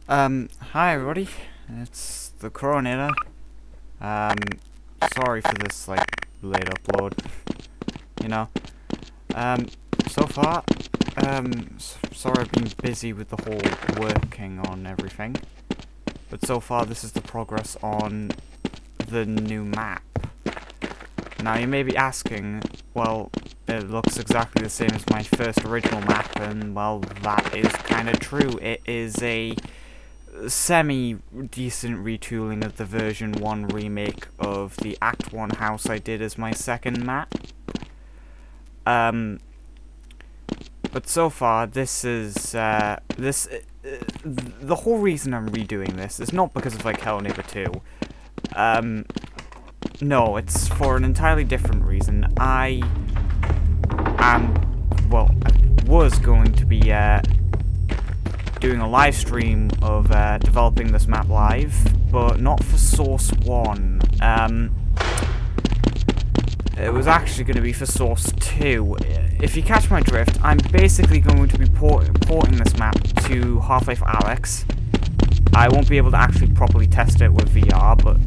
Hi everybody, it's the Coronator. Sorry for this, late upload, you know. So far, sorry I've been busy with the whole working on everything. But so far, this is the progress on the new map. Now, you may be asking, well, it looks exactly the same as my first original map, and, well, that is kind of true. It is a semi-decent retooling of the version 1 remake of the Act 1 house I did as my second map. But so far, this is, the whole reason I'm redoing this is not because of, Hello Neighbor 2. No, it's for an entirely different reason. I was going to be, doing a live stream of developing this map live, but not for Source 1. It was actually going to be for Source 2. If you catch my drift, I'm basically going to be porting this map to Half-Life Alyx. I won't be able to actually properly test it with VR, but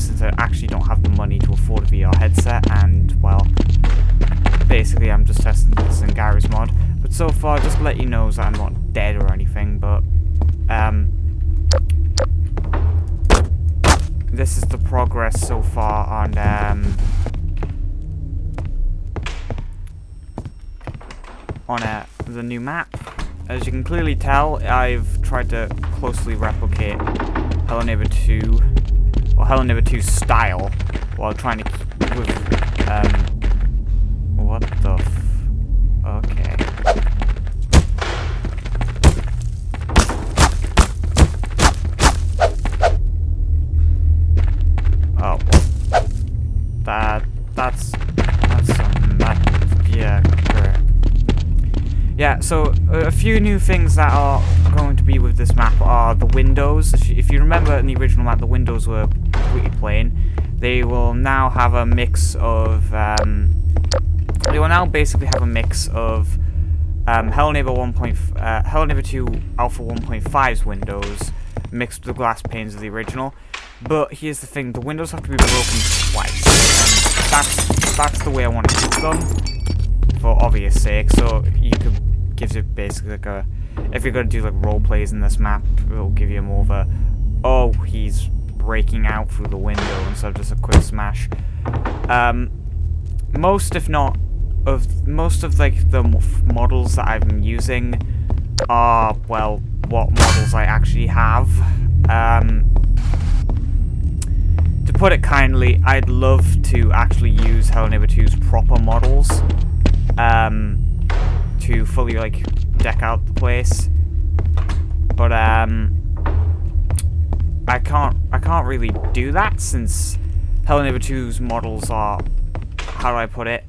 since I actually don't have the money to afford a VR headset, and, well, basically I'm just testing this in Garrys mod. But so far, just to let you know that I'm not dead or anything, but, this is the progress so far on, the new map. As you can clearly tell, I've tried to closely replicate Hello Neighbor 2, or Hello Neighbor 2 style, while trying to keep with, what the okay. Oh, well, that's something, yeah, correct. Yeah, so a few new things that are going to be with this map are the windows. If you remember in the original map, the windows were completely plain. They will now have a mix of, they will now basically have a mix of Hello Neighbor 2 Alpha 1.5's windows mixed with the glass panes of the original. But here's the thing, the windows have to be broken twice, and that's the way I want to keep them, for obvious sake. So you could gives you basically like a, if you're gonna do like role plays in this map, it'll give you more of a, oh, he's breaking out through the window instead of just a quick smash. Most of like the models that I've been using are, well, what models I actually have. To put it kindly, I'd love to actually use Hello Neighbor 2's proper models, to fully, deck out the place. But, I can't really do that, since Hello Neighbor 2's models are, how do I put it,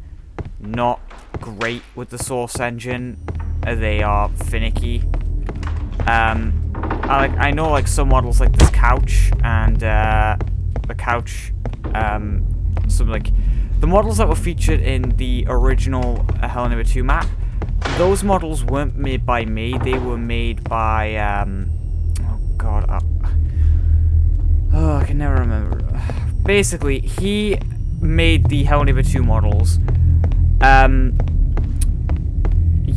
not great with the Source engine. They are finicky. I know, some models like this couch, and, the couch, the models that were featured in the original Hello Neighbor 2 map, those models weren't made by me, they were made by, oh god, I can never remember. Basically, he made the Hello Neighbor 2 models.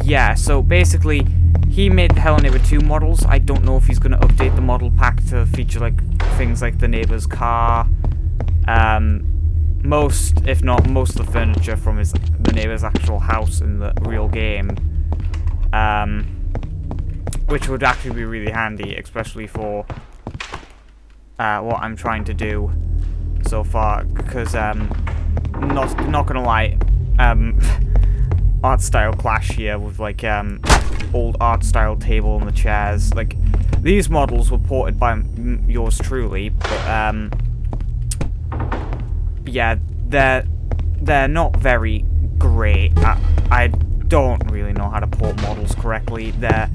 Yeah, so basically, he made the Hello Neighbor 2 models. I don't know if he's going to update the model pack to feature, things like the neighbor's car. Most, if not most of the furniture from the neighbor's actual house in the real game. Which would actually be really handy, especially for what I'm trying to do so far. Because, not gonna lie, art style clash here with old art style table and the chairs. These models were ported by yours truly, but yeah, they're not very great. I don't really know how to port models correctly. They're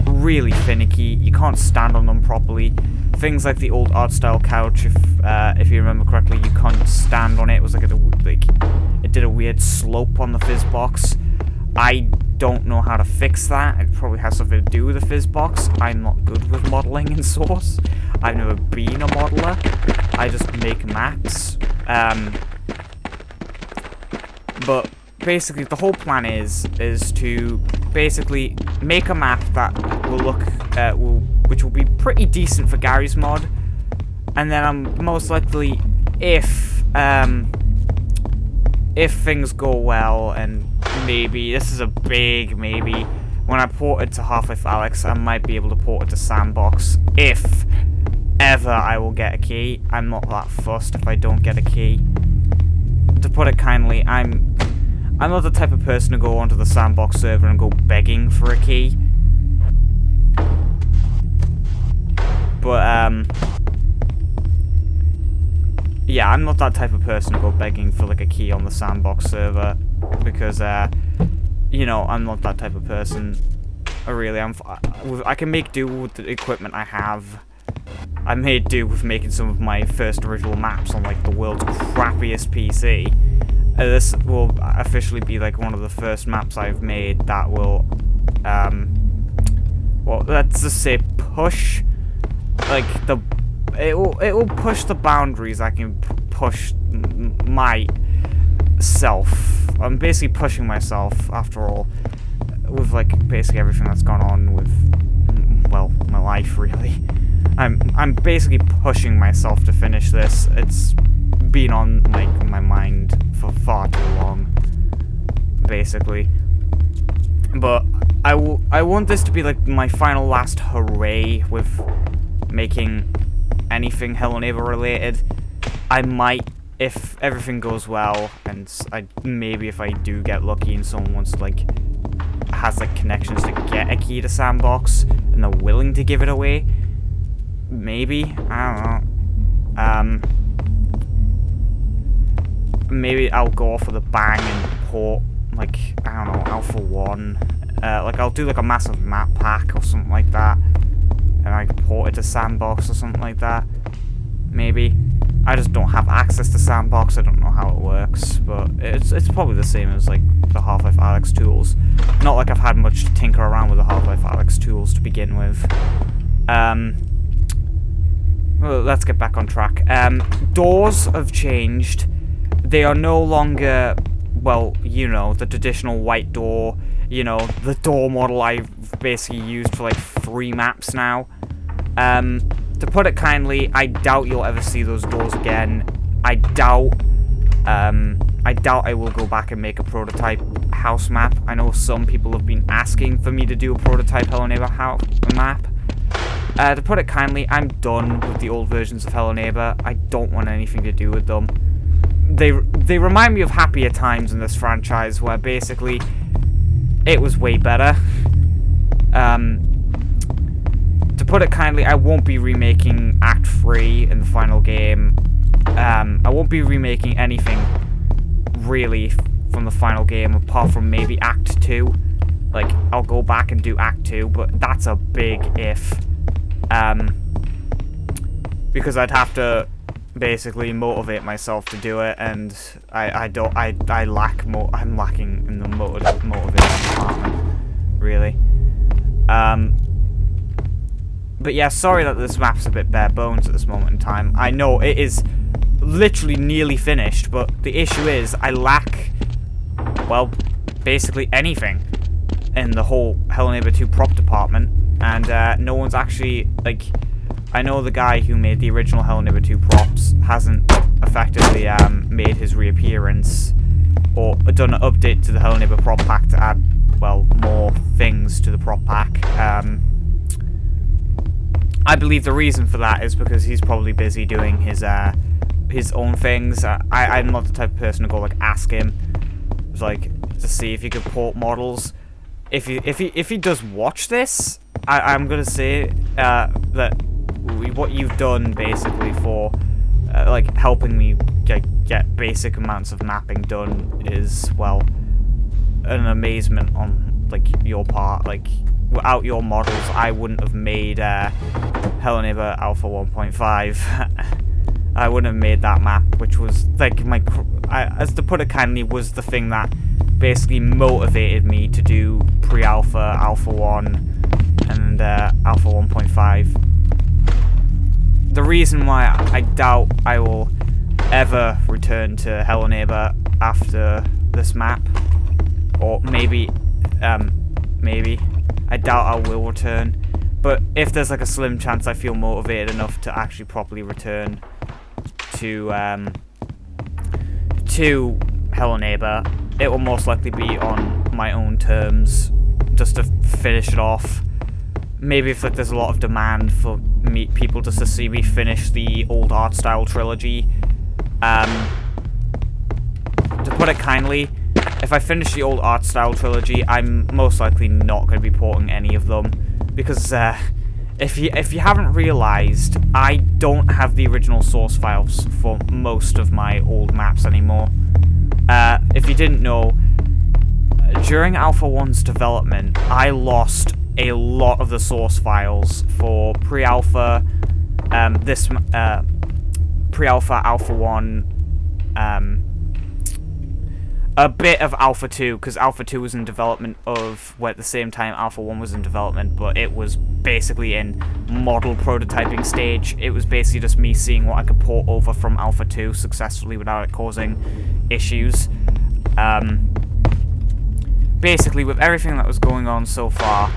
really finicky. You can't stand on them properly. Things like the old art style couch, if you remember correctly, you can't stand on it. It was it did a weird slope on the fizz box. I don't know how to fix that. It probably has something to do with the fizz box. I'm not good with modeling in Source. I've never been a modeler. I just make maps. But basically the whole plan is to basically make a map that will look which will be pretty decent for Garry's mod, and then I'm most likely, if things go well, and maybe this is a big maybe, when I port it to Half-Life Alyx, I might be able to port it to Sandbox if ever I will get a key. I'm not that fussed if I don't get a key. To put it kindly, I'm not the type of person to go onto the Sandbox server and go begging for a key. But, yeah, I'm not that type of person to go begging for, like, a key on the Sandbox server. Because, you know, I'm not that type of person. I can make do with the equipment I have. I made do with making some of my first original maps on, like, the world's crappiest PC. This will officially be, like, one of the first maps I've made that will, well, let's just say push, like, it will push the boundaries I can push myself. I'm basically pushing myself, after all, with, like, basically everything that's gone on with, well, my life, really. I'm basically pushing myself to finish this. It's been on, like, my mind for far too long, basically. But I want this to be, like, my final last hooray with making anything Hello Neighbor related. I might, if everything goes well, and maybe if I do get lucky and someone wants to, like, has, like, connections to get a key to Sandbox, and they're willing to give it away, maybe, I don't know, maybe I'll go off with a bang and port, like, I don't know, Alpha 1, like, I'll do, like, a massive map pack or something like that, and I can port it to Sandbox or something like that, maybe. I just don't have access to Sandbox, I don't know how it works, but it's probably the same as, like, the Half-Life Alyx tools. Not like I've had much to tinker around with the Half-Life Alyx tools to begin with. Well, let's get back on track. Doors have changed. They are no longer, well, you know, the traditional white door, you know, the door model I've basically used for, like, 3 maps now. To put it kindly, I doubt you'll ever see those doors again. I doubt I will go back and make a prototype house map. I know some people have been asking for me to do a prototype Hello Neighbor house map. To put it kindly, I'm done with the old versions of Hello Neighbor. I don't want anything to do with them. They remind me of happier times in this franchise, where basically it was way better. To put it kindly, I won't be remaking Act 3 in the final game. I won't be remaking anything, really, from the final game, apart from maybe Act 2. Like, I'll go back and do Act 2, but that's a big if. Because I'd have to basically motivate myself to do it, and I'm lacking in the motivation department, really. But yeah, sorry that this map's a bit bare bones at this moment in time. I know it is literally nearly finished, but the issue is I lack, well, basically anything in the whole Hello Neighbor 2 prop department, and no one's actually, like, I know the guy who made the original Hello Neighbor 2 props hasn't effectively made his reappearance or done an update to the Hello Neighbor prop pack to add, well, more things to the prop pack. I believe the reason for that is because he's probably busy doing his own things. I'm not the type of person to go, like, ask him, like, to see if he could port models. If he does watch this, I'm gonna say that what you've done basically for like helping me get basic amounts of mapping done is, well, an amazement on, like, your part. Like, without your models, I wouldn't have made Hello Neighbor Alpha 1.5. I wouldn't have made that map, which was, like, as to put it kindly, was the thing that basically motivated me to do Alpha, Alpha 1, and Alpha 1.5. The reason why I doubt I will ever return to Hello Neighbor after this map, or maybe, I doubt I will return, but if there's like a slim chance I feel motivated enough to actually properly return to Hello Neighbor, it will most likely be on my own terms, just to finish it off. Maybe if like there's a lot of demand for people just to see me finish the old art style trilogy. To put it kindly, if I finish the old art style trilogy, I'm most likely not going to be porting any of them, because if you haven't realized, I don't have the original source files for most of my old maps anymore. If you didn't know, during Alpha 1's development, I lost a lot of the source files for pre-alpha, pre-alpha, Alpha 1, a bit of Alpha 2, because Alpha 2 was in development at the same time Alpha 1 was in development, but it was basically in model prototyping stage. It was basically just me seeing what I could port over from Alpha 2 successfully without it causing issues. Basically, with everything that was going on so far,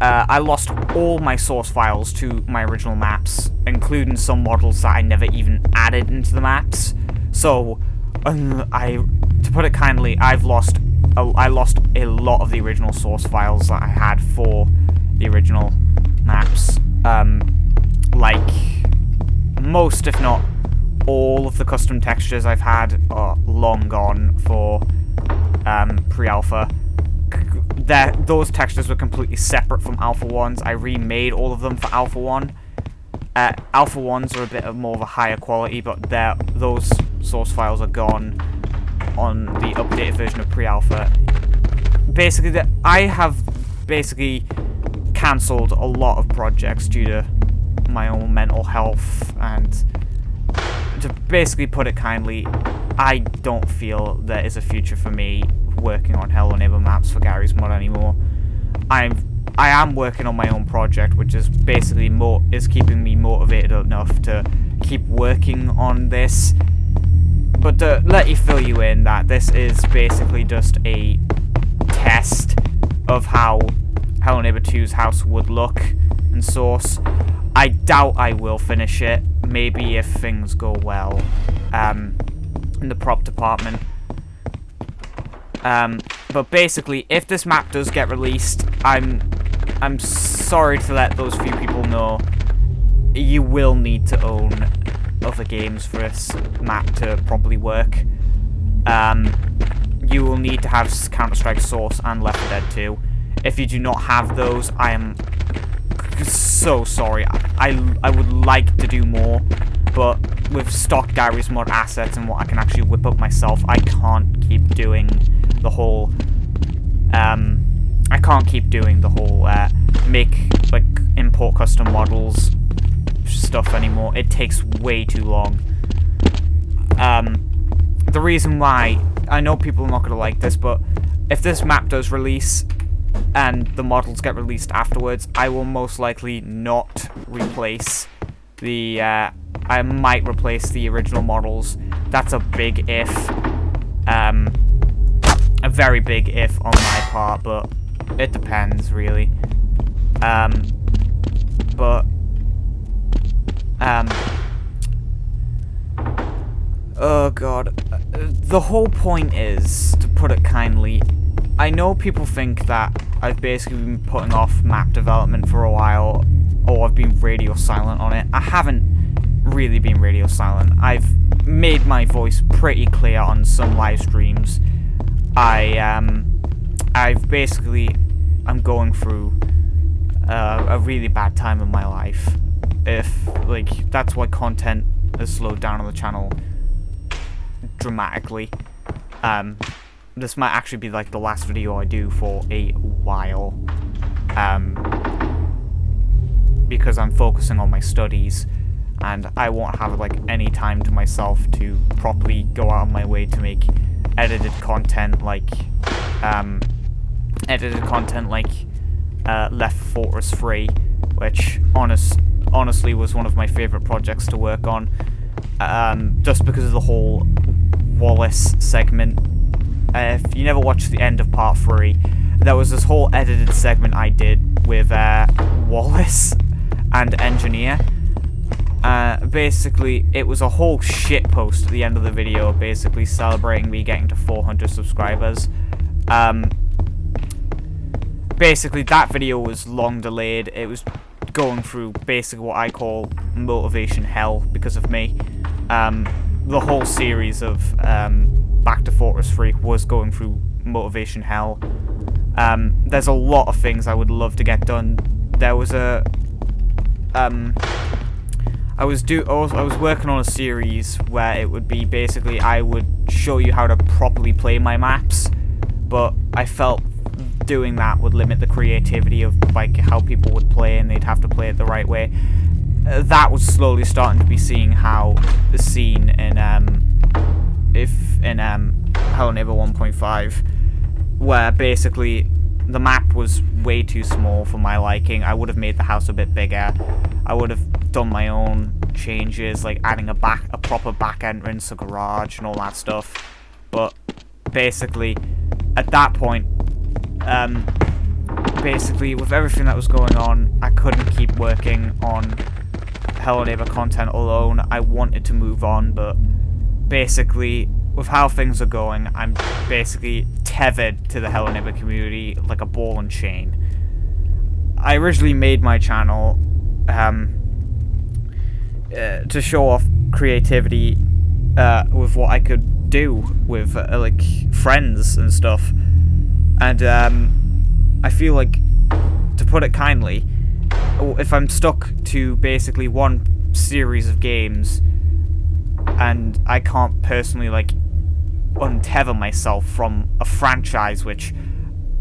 I lost all my source files to my original maps, including some models that I never even added into the maps. So, to put it kindly, I lost a lot of the original source files that I had for the original maps. Like, most, if not all, of the custom textures I've had are long gone for pre-alpha. Those textures were completely separate from Alpha 1's. I remade all of them for Alpha 1. Alpha 1's are a bit more of a higher quality, but those source files are gone on the updated version of pre-alpha. Basically, I have basically cancelled a lot of projects due to my own mental health, and to basically put it kindly, I don't feel there is a future for me working on Hello Neighbor maps for Garry's Mod anymore. I am working on my own project, which is basically is keeping me motivated enough to keep working on this. But to let you fill you in, that this is basically just a test of how Hello Neighbor 2's house would look in Source. I doubt I will finish it, maybe if things go well in the prop department. But basically, if this map does get released, I'm sorry to let those few people know, you will need to own other games for this map to properly work. You will need to have Counter-Strike Source and Left 4 Dead 2. If you do not have those, I am so sorry. I would like to do more, but with stock Garry's Mod assets and what I can actually whip up myself, I can't keep doing the whole import custom models stuff anymore. It takes way too long. The reason why, I know people are not going to like this, but if this map does release and the models get released afterwards, I will most likely not replace the, I might replace the original models. That's a big if. A very big if on my part, but it depends, really. Oh god. The whole point is, to put it kindly, I know people think that I've basically been putting off map development for a while, or I've been radio silent on it. I haven't really been radio silent. I've made my voice pretty clear on some live streams. I'm going through a really bad time in my life. That's why content has slowed down on the channel dramatically. This might actually be like the last video I do for a while, because I'm focusing on my studies, and I won't have like any time to myself to properly go out of my way to make edited content like edited content like Left 4 Fortress 3, which honestly was one of my favourite projects to work on, just because of the whole Wallace segment. If you never watched the end of part 3, there was this whole edited segment I did with Wallace and Engineer. Basically, it was a whole shitpost at the end of the video, basically celebrating me getting to 400 subscribers. Basically, that video was long delayed. It was going through basically what I call motivation hell because of me. The whole series of Back to Fortress 3 was going through motivation hell. There's a lot of things I would love to get done. There was a I was working on a series where it would be basically I would show you how to properly play my maps, but I felt doing that would limit the creativity of like how people would play, and they'd have to play it the right way. That was slowly starting to be seen in Hello Neighbor 1.5, where basically the map was way too small for my liking. I would have made the house a bit bigger. I would have done my own changes, like adding a proper back entrance, a garage, and all that stuff. But basically, at that point, basically with everything that was going on, I couldn't keep working on Hello Neighbor content alone. I wanted to move on, but basically, with how things are going, I'm basically tethered to the Hello Neighbor community like a ball and chain. I originally made my channel to show off creativity with what I could do with like friends and stuff, and I feel like, to put it kindly, if I'm stuck to basically one series of games and I can't personally like untether myself from a franchise which,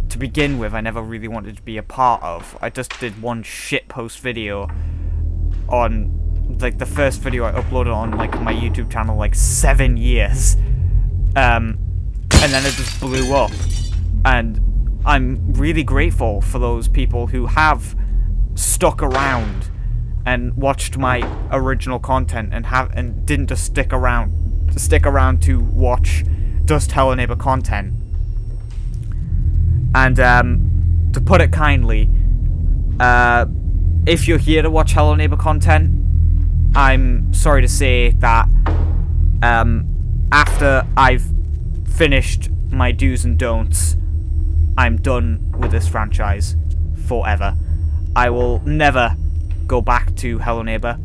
to begin with, I never really wanted to be a part of. I just did one shitpost video on, like, the first video I uploaded on, like, my YouTube channel, like, 7 years. And then it just blew up. And I'm really grateful for those people who have stuck around and watched my original content and didn't just stick around to watch just Hello Neighbor content. And to put it kindly, if you're here to watch Hello Neighbor content, I'm sorry to say that after I've finished my do's and don'ts, I'm done with this franchise forever. I will never go back to Hello Neighbor.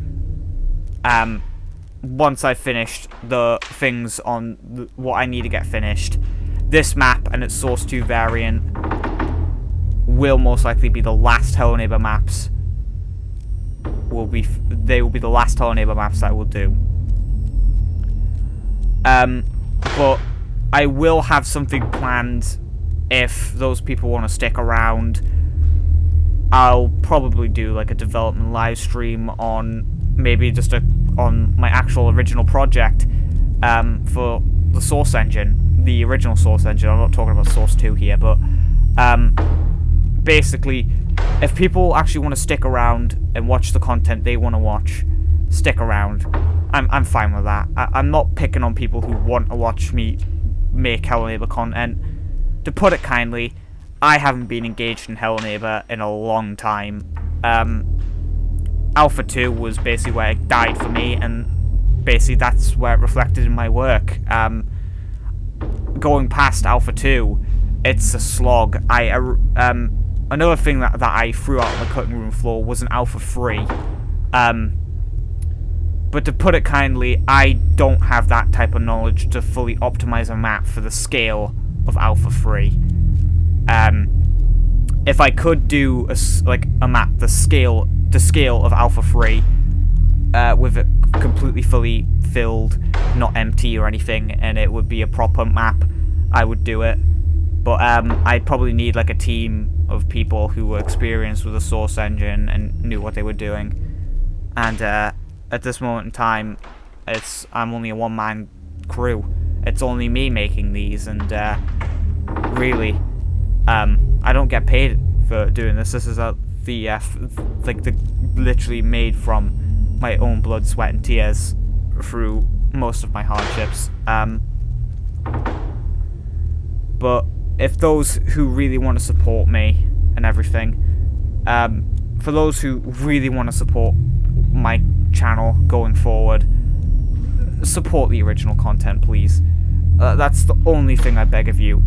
Once I've finished the things on what I need to get finished, this map and its Source 2 variant will most likely be the last Hello Neighbor maps. They will be the last Hello Neighbor maps that I will do. But I will have something planned if those people want to stick around. I'll probably do like a development live stream on maybe just on my actual original project for the Source engine, the original Source engine. I'm not talking about Source 2 here, but basically, if people actually want to stick around and watch the content they want to watch, stick around. I'm fine with that. I'm not picking on people who want to watch me make Hello Neighbor content. To put it kindly, I haven't been engaged in Hello Neighbor in a long time. Alpha 2 was basically where it died for me, and basically that's where it reflected in my work. Going past Alpha 2, it's a slog. Another thing that I threw out on the cutting room floor was an Alpha 3. But to put it kindly, I don't have that type of knowledge to fully optimize a map for the scale of Alpha 3. If I could do a map the scale of Alpha 3, with it completely fully filled, not empty or anything, and it would be a proper map, I would do it. But I'd probably need like a team of people who were experienced with the Source engine and knew what they were doing. And at this moment in time, I'm only a one-man crew. It's only me making these, and really, I don't get paid for doing this. This is literally made from my own blood, sweat, and tears through most of my hardships. But if those who really want to support me and everything, for those who really want to support my channel going forward, support the original content, please. That's the only thing I beg of you.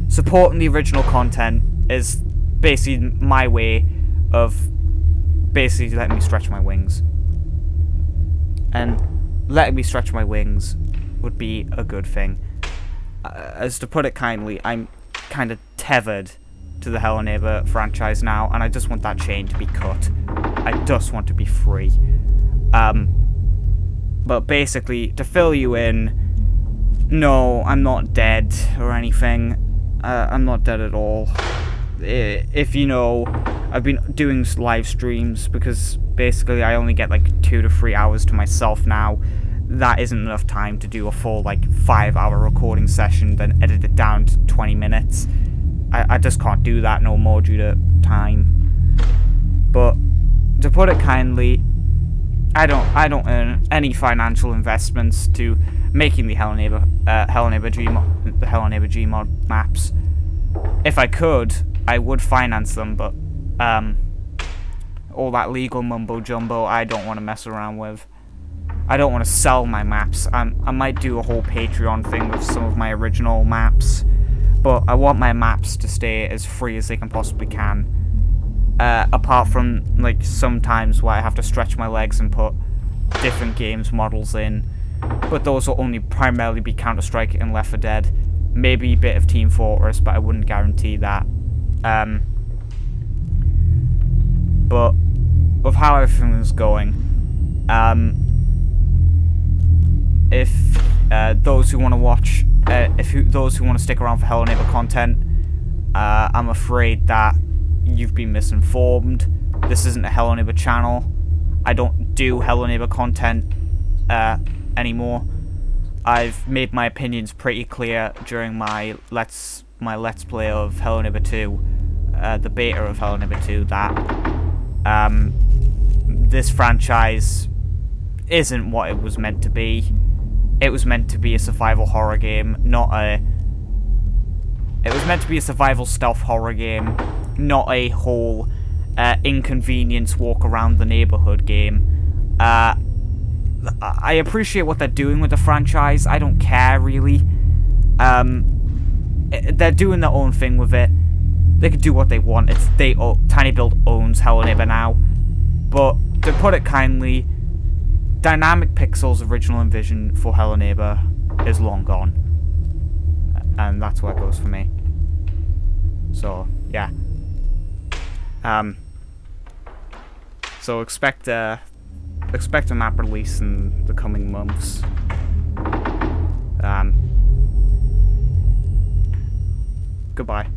Supporting the original content is basically my way of basically letting me stretch my wings. And letting me stretch my wings would be a good thing. As to put it kindly, I'm kind of tethered to the Hello Neighbor franchise now, and I just want that chain to be cut. I just want to be free. But basically, to fill you in, no, I'm not dead or anything. I'm not dead at all. If you know, I've been doing live streams because basically I only get like 2 to 3 hours to myself now. That isn't enough time to do a full like 5-hour recording session, then edit it down to 20 minutes. I just can't do that no more due to time. But to put it kindly, I don't earn any financial investments to making the Hello Neighbor Gmod maps. If I could, I would finance them, but all that legal mumbo jumbo I don't want to mess around with. I don't want to sell my maps. I might do a whole Patreon thing with some of my original maps, but I want my maps to stay as free as they can possibly can. Apart from like sometimes where I have to stretch my legs and put different games models in, but those will only primarily be Counter-Strike and Left 4 Dead. Maybe a bit of Team Fortress, but I wouldn't guarantee that. But with how everything is going, if those who want to watch, those who want to stick around for Hello Neighbor content, I'm afraid that you've been misinformed. This isn't a Hello Neighbor channel. I don't do Hello Neighbor content anymore. I've made my opinions pretty clear during my let's play of Hello Neighbor 2, the beta of Hello Neighbor 2, that this franchise isn't what it was meant to be. It was meant to be a survival horror game, not a... It was meant to be a survival stealth horror game, not a whole inconvenience walk around the neighborhood game. I appreciate what they're doing with the franchise. I don't care, really. They're doing their own thing with it. They can do what they want. Tiny Build owns Hello Neighbor now. But, to put it kindly, Dynamic Pixel's original envision for Hello Neighbor is long gone. And that's where it goes for me. So, yeah. So expect a map release in the coming months. Goodbye.